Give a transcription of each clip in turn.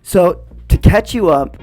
So to catch you up,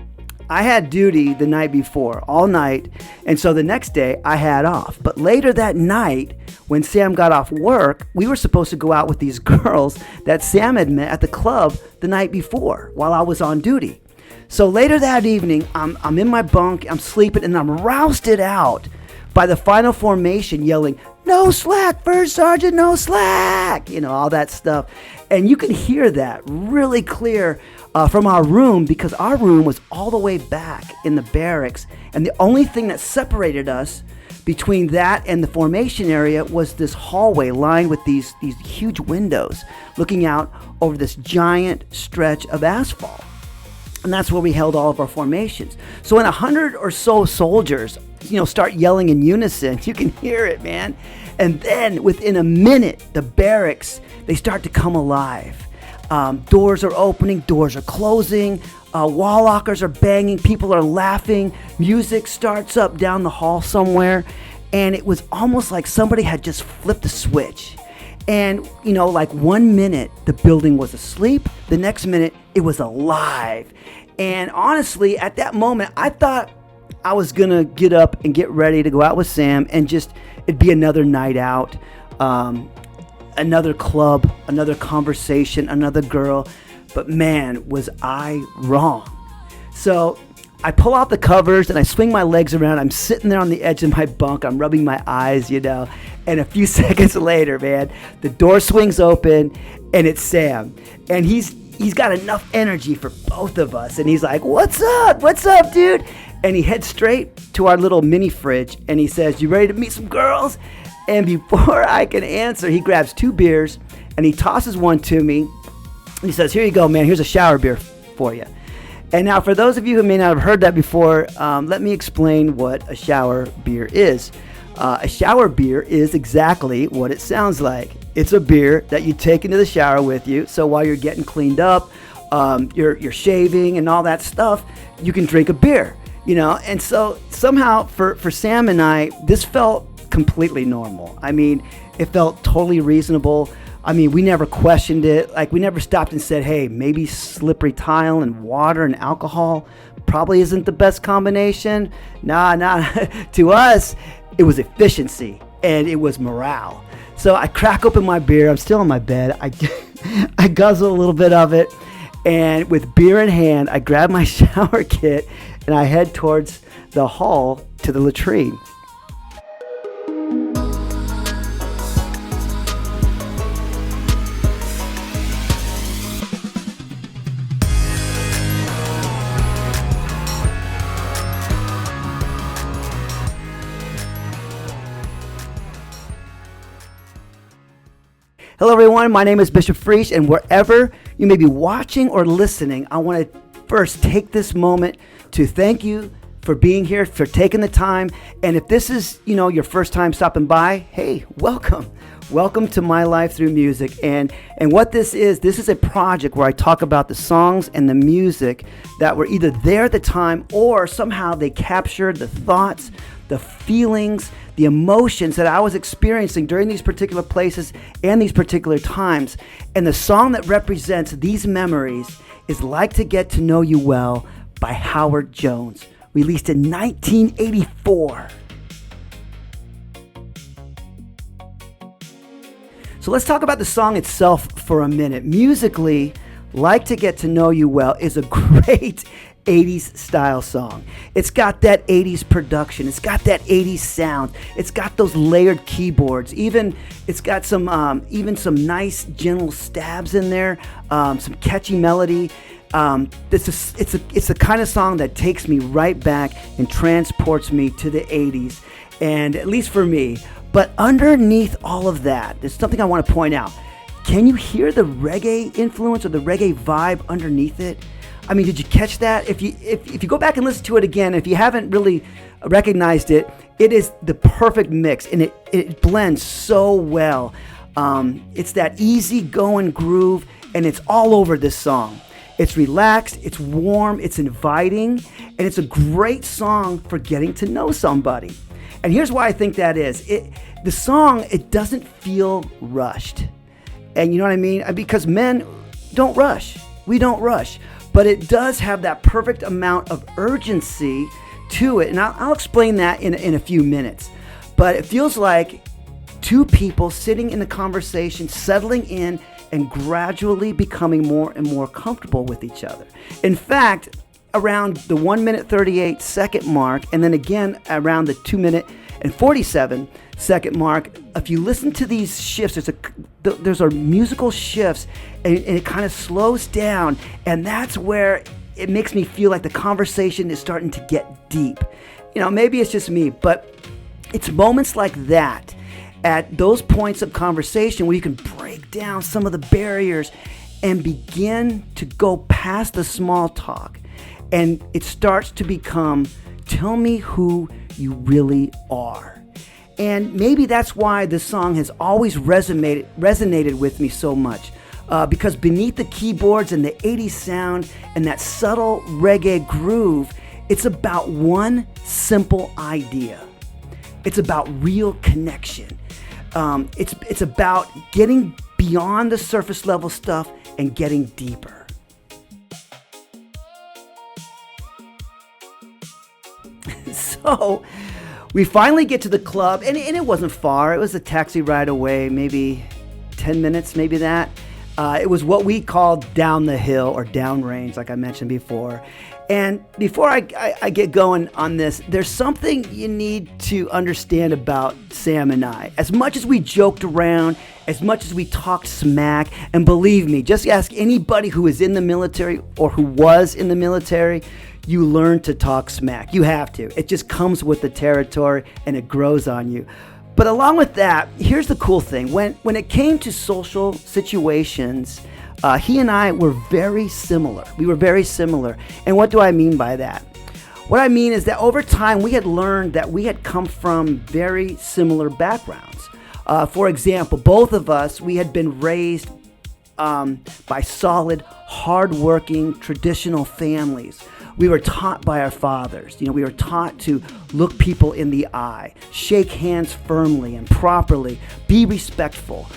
I had duty the night before, all night, and so the next day I had off. But later that night, when Sam got off work, we were supposed to go out with these girls that Sam had met at the club the night before while I was on duty. So later that evening, I'm in my bunk, I'm sleeping, and I'm rousted out by the final formation yelling, "No slack, First Sergeant, no slack!" All that stuff. And you can hear that really clear from our room, because our room was all the way back in the barracks, and the only thing that separated us between that and the formation area was this hallway lined with these huge windows looking out over this giant stretch of asphalt. And that's where we held all of our formations. So when 100 or so soldiers, start yelling in unison, you can hear it, man. And then within a minute, the barracks, they start to come alive. Doors are opening, doors are closing, wall lockers are banging, people are laughing, music starts up down the hall somewhere, and it was almost like somebody had just flipped a switch. And, like 1 minute, the building was asleep, the next minute, it was alive. And honestly, at that moment, I thought I was gonna get up and get ready to go out with Sam, and just, it'd be another night out, another club, another conversation, another girl. But man, was I wrong. So I pull out the covers and I swing my legs around. I'm sitting there on the edge of my bunk. I'm rubbing my eyes, and a few seconds later, man, the door swings open and it's Sam. And he's got enough energy for both of us. And he's like, "What's up? What's up, dude?" And he heads straight to our little mini fridge and he says, "You ready to meet some girls?" And before I can answer, he grabs 2 beers and he tosses one to me. He says, "Here you go, man. Here's a shower beer for you." And now, for those of you who may not have heard that before, let me explain what a shower beer is. A shower beer is exactly what it sounds like. It's a beer that you take into the shower with you. So while you're getting cleaned up, you're shaving and all that stuff, you can drink a beer, And so somehow for Sam and I, this felt completely normal. I mean, it felt totally reasonable. I mean, we never questioned it. Like, we never stopped and said, "Hey, maybe slippery tile and water and alcohol probably isn't the best combination." Nah. To us, it was efficiency and it was morale. So I crack open my beer. I'm still in my bed. I guzzle a little bit of it. And with beer in hand, I grab my shower kit and I head towards the hall to the latrine. Hello everyone, my name is Bishop Freesh, and wherever you may be watching or listening, I want to first take this moment to thank you for being here, for taking the time. And if this is, your first time stopping by, hey, welcome. Welcome to My Life Through Music. And what this is a project where I talk about the songs and the music that were either there at the time or somehow they captured the thoughts, the feelings, the emotions that I was experiencing during these particular places and these particular times. And the song that represents these memories is Like to Get to Know You Well by Howard Jones, released in 1984. So let's talk about the song itself for a minute. Musically, Like to Get to Know You Well is a great 80s style song. It's got that 80s production. It's got that 80s sound. It's got those layered keyboards. It's got some nice gentle stabs in there, some catchy melody. It's the kind of song that takes me right back and transports me to the 80s, and at least for me. But underneath all of that, there's something I want to point out. Can you hear the reggae influence or the reggae vibe underneath it? I mean, did you catch that? If you go back and listen to it again, if you haven't really recognized it, it is the perfect mix, and it blends so well. It's that easy going groove, and it's all over this song. It's relaxed, it's warm, it's inviting, and it's a great song for getting to know somebody. And here's why I think that is. The song, it doesn't feel rushed. And you know what I mean? Because men don't rush. We don't rush. but it does have that perfect amount of urgency to it. And I'll explain that in a few minutes. But it feels like two people sitting in a conversation, settling in, and gradually becoming more and more comfortable with each other. In fact, around the 1 minute 38 second mark, and then again around the 2 minute and 47 second mark, if you listen to these shifts, there's a musical shifts, and it kind of slows down, and that's where it makes me feel like the conversation is starting to get deep. Maybe it's just me, but it's moments like that, at those points of conversation, where you can break down some of the barriers and begin to go past the small talk. And it starts to become, tell me who you really are. And maybe that's why this song has always resonated with me so much. Because beneath the keyboards and the 80s sound and that subtle reggae groove, it's about one simple idea. It's about real connection. It's about getting beyond the surface level stuff and getting deeper. So we finally get to the club, and it wasn't far. It was a taxi ride away, maybe 10 minutes, maybe that. It was what we called down the hill or downrange, like I mentioned before. And before I get going on this, there's something you need to understand about Sam and I. As much as we joked around, as much as we talked smack, and believe me, just ask anybody who is in the military or who was in the military, you learn to talk smack. You have to. It just comes with the territory, and it grows on you. But along with that, here's the cool thing. When it came to social situations, he and I were very similar. We were very similar. And what do I mean by that? What I mean is that over time, we had learned that we had come from very similar backgrounds. For example, both of us, we had been raised by solid, hardworking, traditional families. We were taught by our fathers. We were taught to look people in the eye, shake hands firmly and properly, be respectful.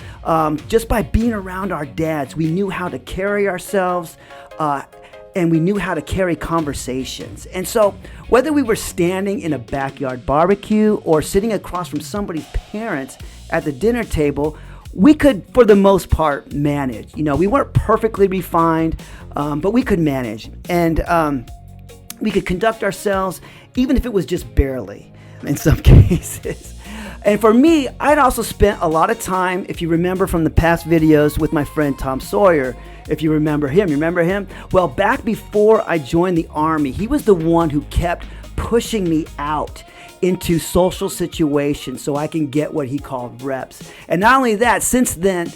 Just by being around our dads, we knew how to carry ourselves, and we knew how to carry conversations. And so whether we were standing in a backyard barbecue or sitting across from somebody's parents at the dinner table, we could, for the most part, manage. We weren't perfectly refined, but we could manage. And we could conduct ourselves, even if it was just barely, in some cases. And for me, I'd also spent a lot of time, if you remember from the past videos, with my friend Tom Sawyer. If you remember him. You remember him? Well, back before I joined the Army, he was the one who kept pushing me out into social situations so I can get what he called reps. And not only that, since then,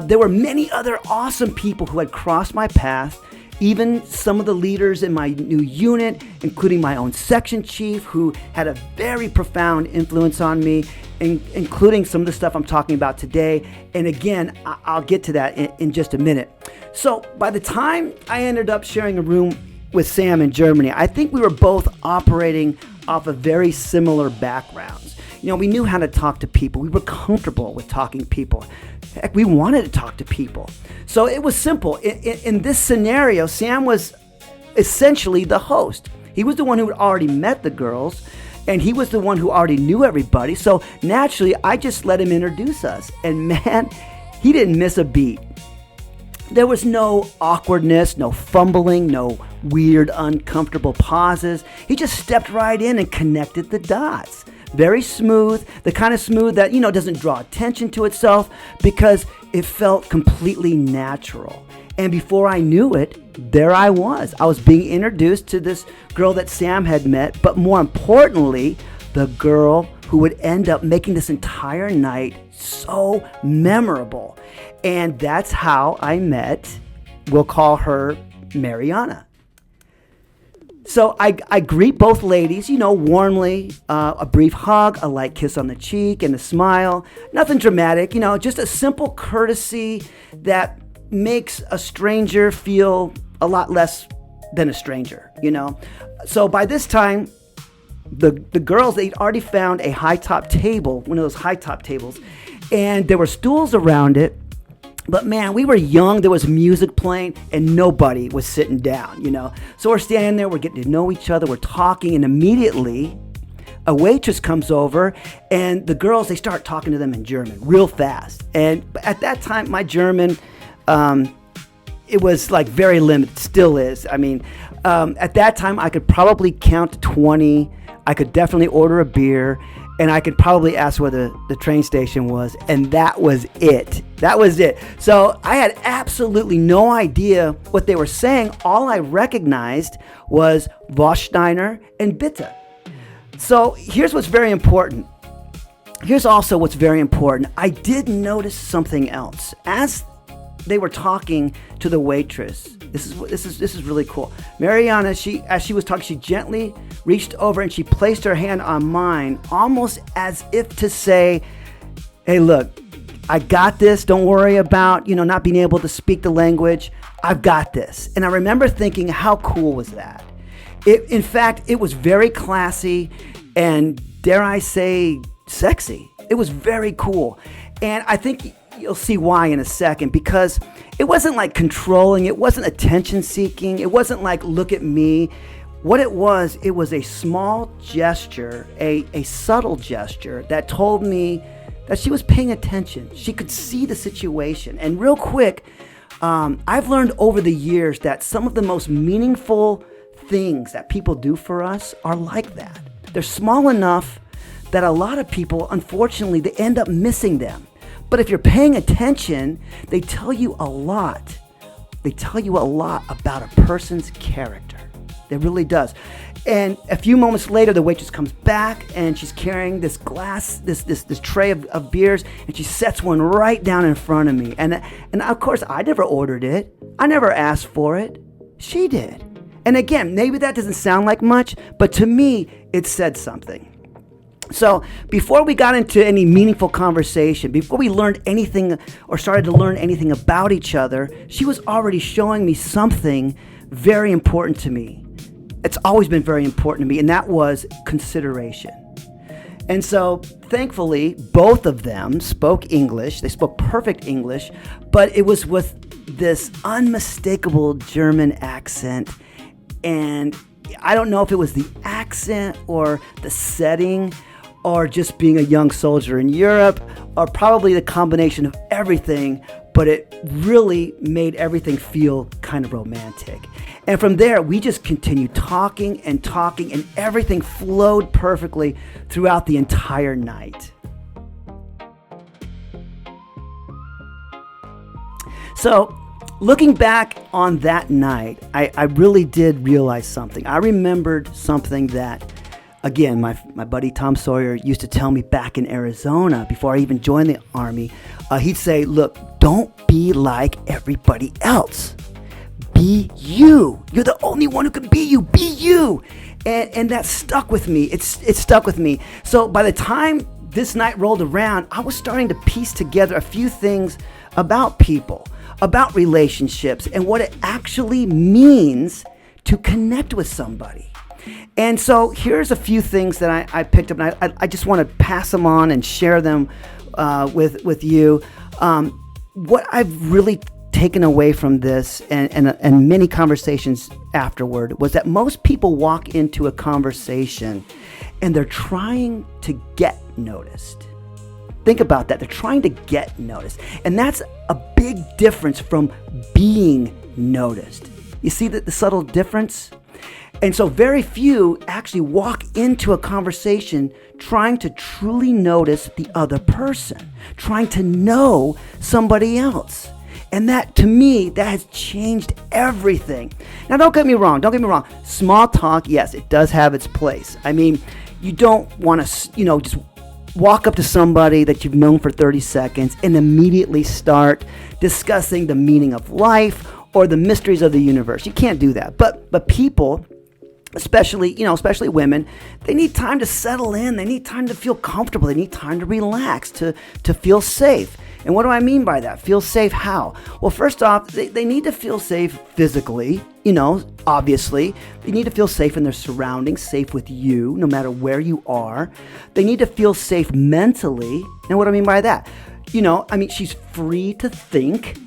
there were many other awesome people who had crossed my path. Even some of the leaders in my new unit, including my own section chief, who had a very profound influence on me, including some of the stuff I'm talking about today. And again, I'll get to that in just a minute. So by the time I ended up sharing a room with Sam in Germany, I think we were both operating off of very similar backgrounds. We knew how to talk to people. We were comfortable with talking to people. Heck, we wanted to talk to people. So it was simple. In this scenario, Sam was essentially the host. He was the one who had already met the girls, and he was the one who already knew everybody. So naturally, I just let him introduce us. And man, he didn't miss a beat. There was no awkwardness, no fumbling, no weird, uncomfortable pauses. He just stepped right in and connected the dots. Very smooth, the kind of smooth that, doesn't draw attention to itself, because it felt completely natural. And before I knew it, there I was. I was being introduced to this girl that Sam had met, but more importantly, the girl who would end up making this entire night so memorable. And that's how I met, we'll call her Marianna. So I greet both ladies, warmly, a brief hug, a light kiss on the cheek, and a smile. Nothing dramatic, just a simple courtesy that makes a stranger feel a lot less than a stranger, So by this time, the girls, they'd already found a high top table, one of those high top tables, and there were stools around it. But man, we were young. There was music playing and nobody was sitting down, you know. So we're standing there, we're getting to know each other, we're talking, and immediately a waitress comes over and the girls, they start talking to them in German real fast. And at that time, my German, it was like very limited, still is. I mean, at that time, I could probably count to 20. I could definitely order a beer. And I could probably ask where the train station was, and that was it. That was it. So I had absolutely no idea what they were saying. All I recognized was Warsteiner and Bitte. So here's what's very important. Here's also what's very important. I did notice something else. As they were talking to the waitress, this is really cool. Marianna, as she was talking, she gently reached over and she placed her hand on mine, almost as if to say, hey, look, I got this. Don't worry about, not being able to speak the language. I've got this. And I remember thinking, how cool was that? In fact, it was very classy and, dare I say, sexy. It was very cool. And I think you'll see why in a second, because it wasn't like controlling. It wasn't attention seeking. It wasn't like, look at me. What it was a small gesture, a subtle gesture that told me that she was paying attention. She could see the situation. And real quick, I've learned over the years that some of the most meaningful things that people do for us are like that. They're small enough that a lot of people, unfortunately, they end up missing them. But if you're paying attention, they tell you a lot. They tell you a lot about a person's character. It really does. And a few moments later, the waitress comes back and she's carrying this glass, this tray of beers, and she sets one right down in front of me. And of course, I never ordered it. I never asked for it. She did. And again, maybe that doesn't sound like much, but to me, it said something. So before we got into any meaningful conversation, before we learned anything or started to learn anything about each other, she was already showing me something very important to me. It's always been very important to me, and that was consideration. And so thankfully, both of them spoke English. They spoke perfect English, but it was with this unmistakable German accent. And I don't know if it was the accent or the setting or just being a young soldier in Europe, or probably the combination of everything, but it really made everything feel kind of romantic. And from there, we just continued talking, and everything flowed perfectly throughout the entire night. So, looking back on that night, I really did realize something. I remembered something that, again, my buddy Tom Sawyer used to tell me back in Arizona before I even joined the Army. He'd say, look, don't be like everybody else. Be you. You're the only one who can be you. Be you. And that stuck with me. It stuck with me. So by the time this night rolled around, I was starting to piece together a few things about people, about relationships, and what it actually means to connect with somebody. And so here's a few things that I picked up, and I just want to pass them on and share them with you. What I've really taken away from this and many conversations afterward was that most people walk into a conversation and they're trying to get noticed. Think about that. They're trying to get noticed. And that's a big difference from being noticed. You see the subtle difference? And so very few actually walk into a conversation trying to truly notice the other person, trying to know somebody else. And that, to me, that has changed everything. Now, don't get me wrong. Small talk, yes, it does have its place. I mean, you don't want to, just walk up to somebody that you've known for 30 seconds and immediately start discussing the meaning of life or the mysteries of the universe. You can't do that. But people, especially women, they need time to settle in. They need time to feel comfortable. They need time to relax, to feel safe. And what do I mean by that? Feel safe how? Well, first off, they need to feel safe physically, obviously. They need to feel safe in their surroundings, safe with you, no matter where you are. They need to feel safe mentally. And what do I mean by that? she's free to think.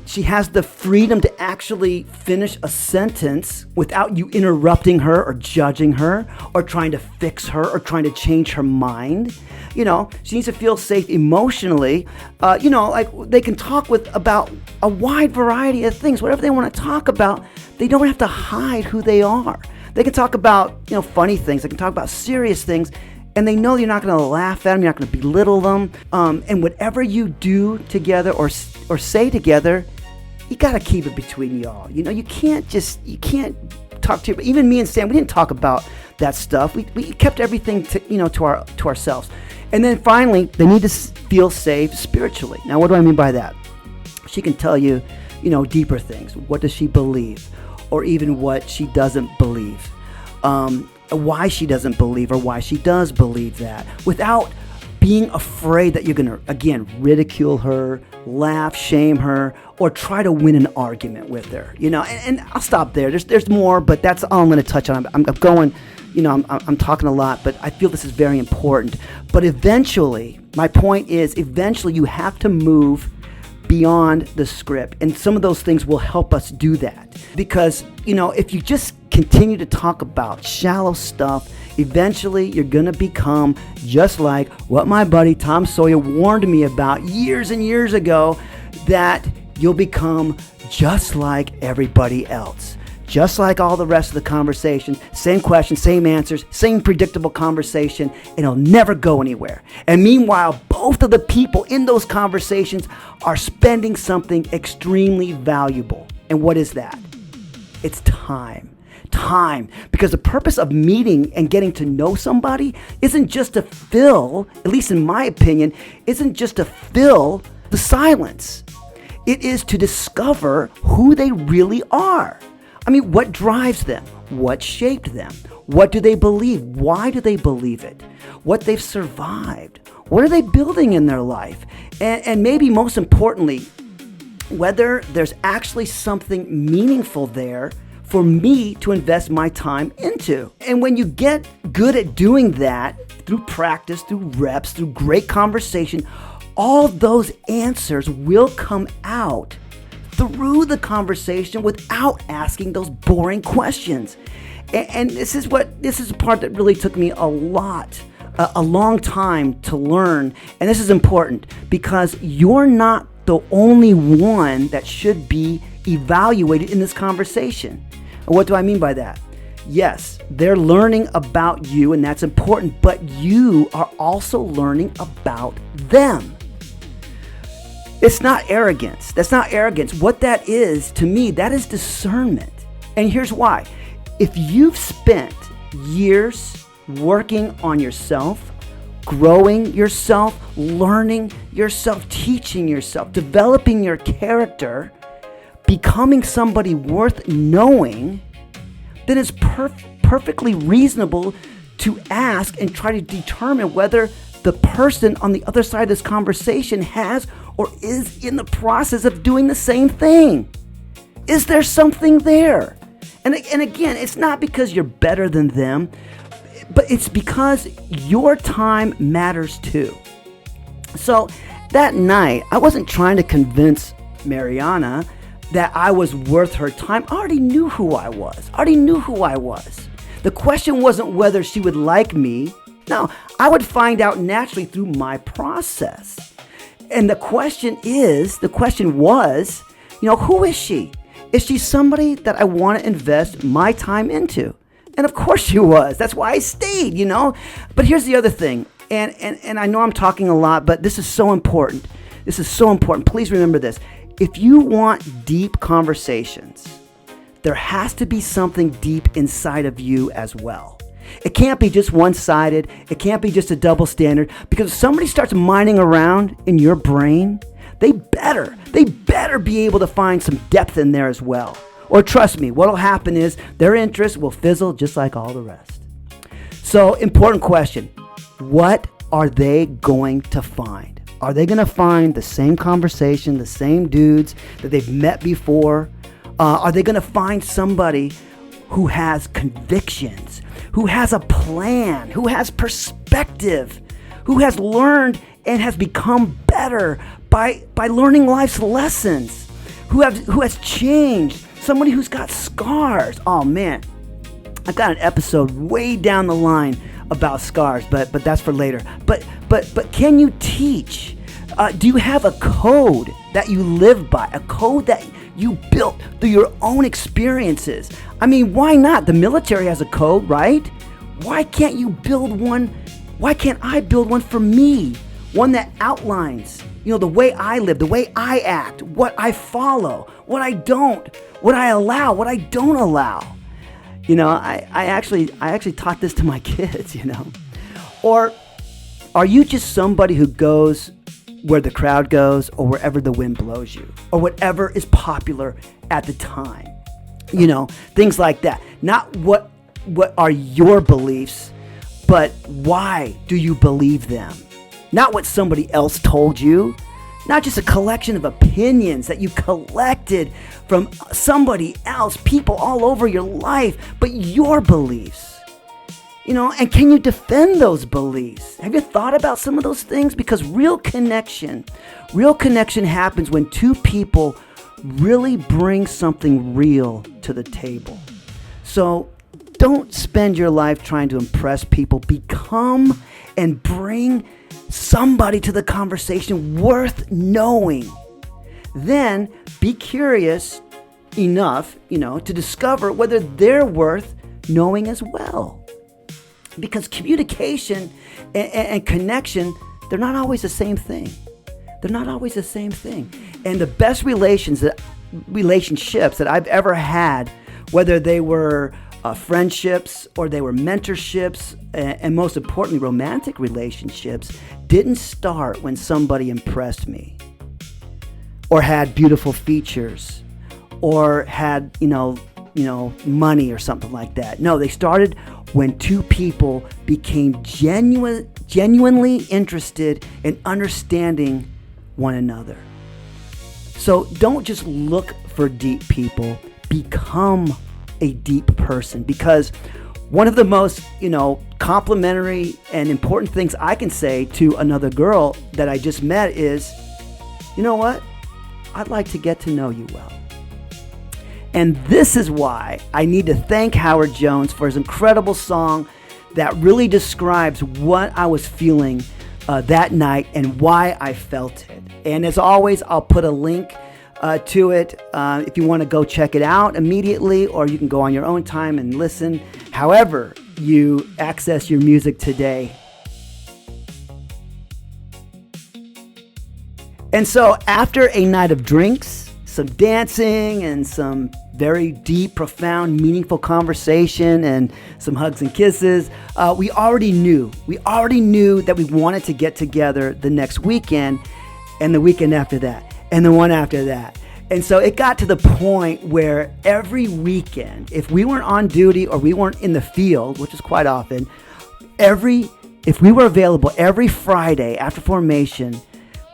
She has the freedom to actually finish a sentence without you interrupting her or judging her or trying to fix her or trying to change her mind. She needs to feel safe emotionally. Like they can talk about a wide variety of things, whatever they want to talk about. They don't have to hide who they are. They can talk about, funny things. They can talk about serious things. And they know you're not going to laugh at them, you're not going to belittle them. And whatever you do together or say together, you got to keep it between y'all. You can't talk to, even me and Sam, we didn't talk about that stuff. We kept everything to ourselves. And then finally, they need to feel safe spiritually. Now, what do I mean by that? She can tell you, deeper things. What does she believe? Or even what she doesn't believe. Why she doesn't believe or why she does believe that, without being afraid that you're going to, again, ridicule her, laugh, shame her, or try to win an argument with her. And I'll stop there. There's more, but that's all I'm going to touch on. I'm going, I'm talking a lot, but I feel this is very important. But eventually, my point is, you have to move beyond the script. And some of those things will help us do that. Because, if you just continue to talk about shallow stuff, eventually you're going to become just like what my buddy Tom Sawyer warned me about years and years ago, that you'll become just like everybody else. Just like all the rest of the conversation, same questions, same answers, same predictable conversation, and it'll never go anywhere. And meanwhile, both of the people in those conversations are spending something extremely valuable. And what is that? It's time. Time. Because the purpose of meeting and getting to know somebody isn't just to fill, at least in my opinion, isn't just to fill the silence. It is to discover who they really are. What drives them? What shaped them? What do they believe? Why do they believe it? What they've survived? What are they building in their life? And maybe most importantly, whether there's actually something meaningful there for me to invest my time into. And when you get good at doing that, through practice, through reps, through great conversation, all those answers will come out through the conversation without asking those boring questions. And this is the part that really took me a long time to learn. And this is important because you're not the only one that should be evaluated in this conversation. And what do I mean by that? Yes, they're learning about you, and that's important, but you are also learning about them. It's not arrogance. That's not arrogance. What that is, to me, that is discernment. And here's why. If you've spent years working on yourself, growing yourself, learning yourself, teaching yourself, developing your character, becoming somebody worth knowing, then it's perfectly reasonable to ask and try to determine whether the person on the other side of this conversation has or is in the process of doing the same thing. Is there something there? And again, it's not because you're better than them, but it's because your time matters too. So that night, I wasn't trying to convince Marianna that I was worth her time. I already knew who I was. The question wasn't whether she would like me. No, I would find out naturally through my process. And the question was, who is she? Is she somebody that I want to invest my time into? And of course she was. That's why I stayed, But here's the other thing. And I know I'm talking a lot, but this is so important. Please remember this. If you want deep conversations, there has to be something deep inside of you as well. It can't be just one-sided. It can't be just a double standard. Because if somebody starts mining around in your brain, they better be able to find some depth in there as well. Or trust me, what'll happen is their interest will fizzle just like all the rest. So, important question. What are they going to find? Are they going to find the same conversation, the same dudes that they've met before? Are they going to find somebody who has convictions, who has a plan, who has perspective, who has learned and has become better by learning life's lessons, who has changed, somebody who's got scars. Oh man, I've got an episode way down the line about scars, but that's for later. But can you teach? Do you have a code that you live by, a code that you built through your own experiences? I mean, why not? The military has a code, right? Why can't you build one? Why can't I build one for me? One that outlines, the way I live, the way I act, what I follow, what I don't, what I allow, what I don't allow. I actually taught this to my kids, Or are you just somebody who goes where the crowd goes or wherever the wind blows you or whatever is popular at the time? Things like that. Not what are your beliefs, but why do you believe them? Not what somebody else told you. Not just a collection of opinions that you collected from somebody else, people all over your life, but your beliefs. And can you defend those beliefs? Have you thought about some of those things? Because real connection happens when two people really bring something real to the table. So don't spend your life trying to impress people. Become and bring somebody to the conversation worth knowing. Then be curious enough, to discover whether they're worth knowing as well. Because communication and connection, they're not always the same thing. They're not always the same thing. And the best relationships that I've ever had, whether they were friendships or they were mentorships, and most importantly, romantic relationships, didn't start when somebody impressed me or had beautiful features or had, money or something like that. No, they started when two people became genuinely interested in understanding one another. So don't just look for deep people, become a deep person. Because one of the most, complimentary and important things I can say to another girl that I just met is, you know what? I'd like to get to know you well. And this is why I need to thank Howard Jones for his incredible song that really describes what I was feeling that night and why I felt it. And as always, I'll put a link to it if you want to go check it out immediately, or you can go on your own time and listen however you access your music today. And so after a night of drinks, some dancing, and some very deep, profound, meaningful conversation, and some hugs and kisses, we already knew that we wanted to get together the next weekend, and the weekend after that, and the one after that. And so it got to the point where every weekend, if we weren't on duty or we weren't in the field, which is quite often, if we were available every Friday after formation,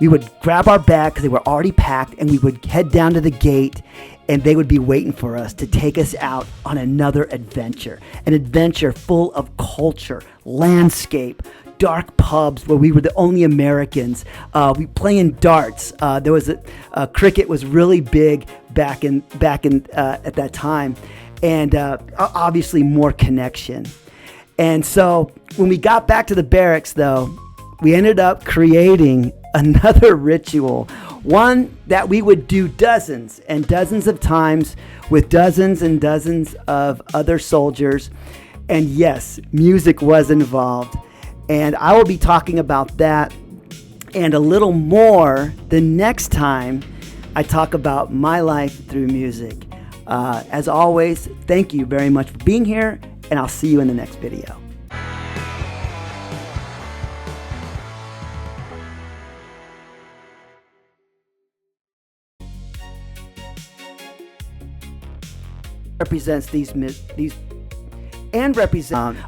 we would grab our bag because they were already packed, and we would head down to the gate, and they would be waiting for us to take us out on another adventure. An adventure full of culture, landscape, dark pubs where we were the only Americans. We playing darts. There was cricket was really big back in at that time, and obviously more connection. And so when we got back to the barracks, though, we ended up creating another ritual, one that we would do dozens and dozens of times with dozens and dozens of other soldiers. And yes, music was involved. And I will be talking about that and a little more the next time I talk about my life through music. As always, thank you very much for being here, and I'll see you in the next video. Represents these and represent